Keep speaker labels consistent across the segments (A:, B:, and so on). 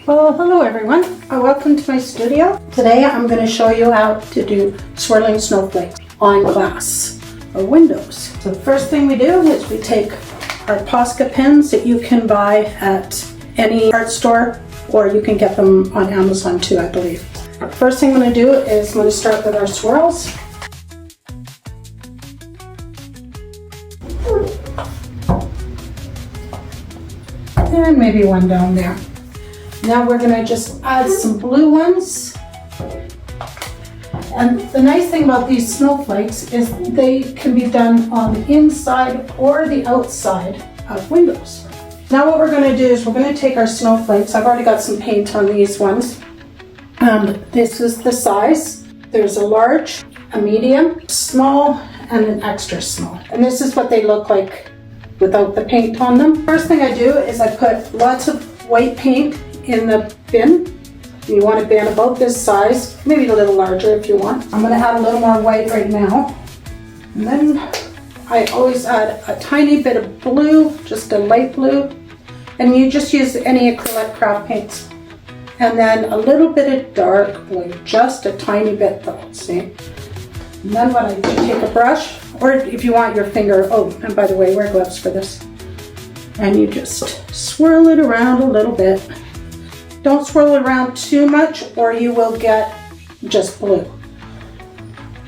A: Well, hello everyone. Welcome to my studio. Today I'm going to show you how to do swirling snowflakes on glass or windows. So the first thing we do is we take our Posca pens that you can buy at any art store, or you can get them on Amazon too, I believe. First thing I'm going to do is I'm going to start with our swirls. And maybe one down there. Now we're going to just add some blue ones. And the nice thing about these snowflakes is they can be done on the inside or the outside of windows. Now what we're going to do is we're going to take our snowflakes. I've already got some paint on these ones. This is the size. There's a large, a medium, small, and an extra small. And this is what they look like without the paint on them. First thing I do is I put lots of white paint in the bin. You want a bin about this size, maybe a little larger if you want. I'm going to add a little more white right now. And then I always add a tiny bit of blue, just a light blue. And you just use any acrylic craft paints. And then a little bit of dark blue, just a tiny bit though, see? And then what I do, take a brush, or if you want your finger, oh, and by the way, wear gloves for this. And you just swirl it around a little bit. Don't swirl it around too much or you will get just blue.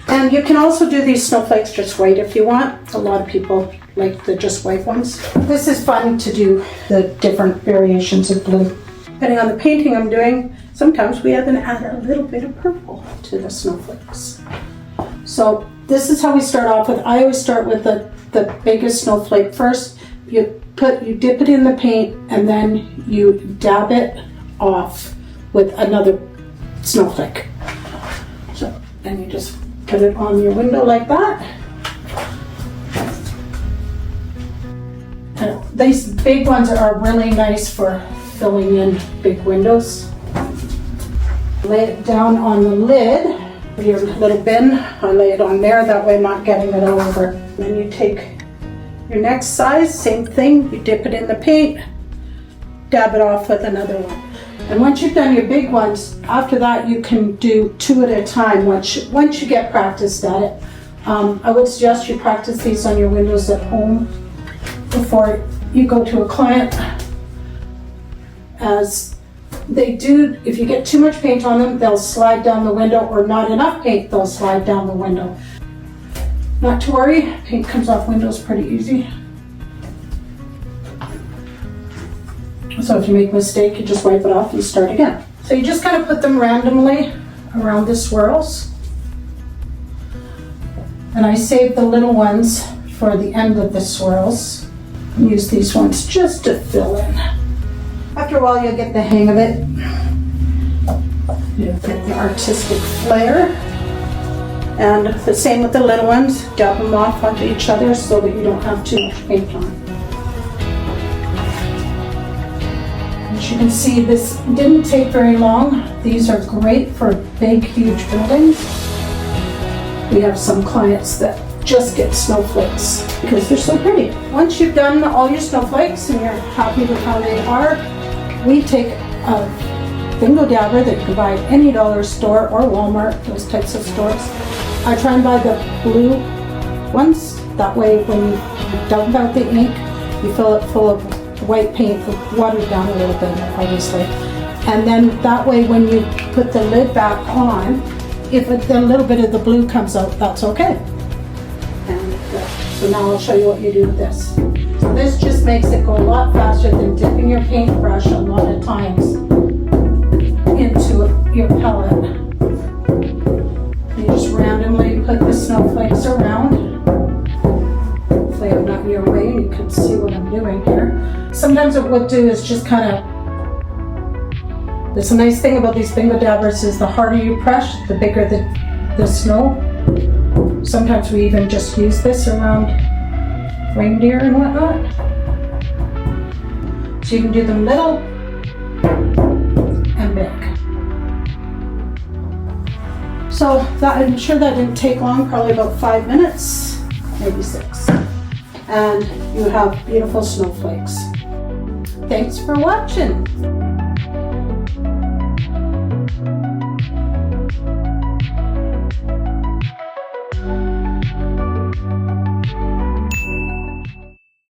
A: And you can also do these snowflakes just white if you want. A lot of people like the just white ones. This is fun to do the different variations of blue. Depending on the painting I'm doing, sometimes we even add a little bit of purple to the snowflakes. So this is how we start off with. I always start with the biggest snowflake first. You dip it in the paint and then you dab it off with another snowflake. So then you just put it on your window like that. And these big ones are really nice for filling in big windows. Lay it down on the lid of your little bin. I lay it on there, that way I'm not getting it all over. Then you take your next size, same thing, you dip it in the paint, dab it off with another one. And once you've done your big ones, after that you can do two at a time once you get practiced at it. I would suggest you practice these on your windows at home before you go to a client, as they do, if you get too much paint on them, they'll slide down the window, or not enough paint, they'll slide down the window. Not to worry, paint comes off windows pretty easy. So if you make a mistake, you just wipe it off and start again. So you just kind of put them randomly around the swirls. And I save the little ones for the end of the swirls. Use these ones just to fill in. After a while, you'll get the hang of it. You'll get the artistic flair. And the same with the little ones. Dab them off onto each other so that you don't have too much paint on. As you can see, this didn't take very long. These are great for big, huge buildings. We have some clients that just get snowflakes because they're so pretty. Once you've done all your snowflakes and you're happy with how they are, we take a bingo dabber that you can buy at any dollar store or Walmart, those types of stores. I try and buy the blue ones. That way when you dump out the ink, you fill it full of white paint, watered down a little bit, obviously. And then that way when you put the lid back on, if a little bit of the blue comes out, that's okay. And so now I'll show you what you do with this. So this just makes it go a lot faster than dipping your paintbrush a lot of times into your palette. You just randomly put the snowflakes around. Hopefully I'm not in your way and you can see what I'm doing here. Sometimes what we'll do is just kind of, there's a nice thing about these bingo dabbers is the harder you press, the bigger the snow. Sometimes we even just use this around reindeer and whatnot. So you can do them little and big. So I'm sure that didn't take long, probably about 5 minutes, maybe 6. And you have beautiful snowflakes. Thanks for watching.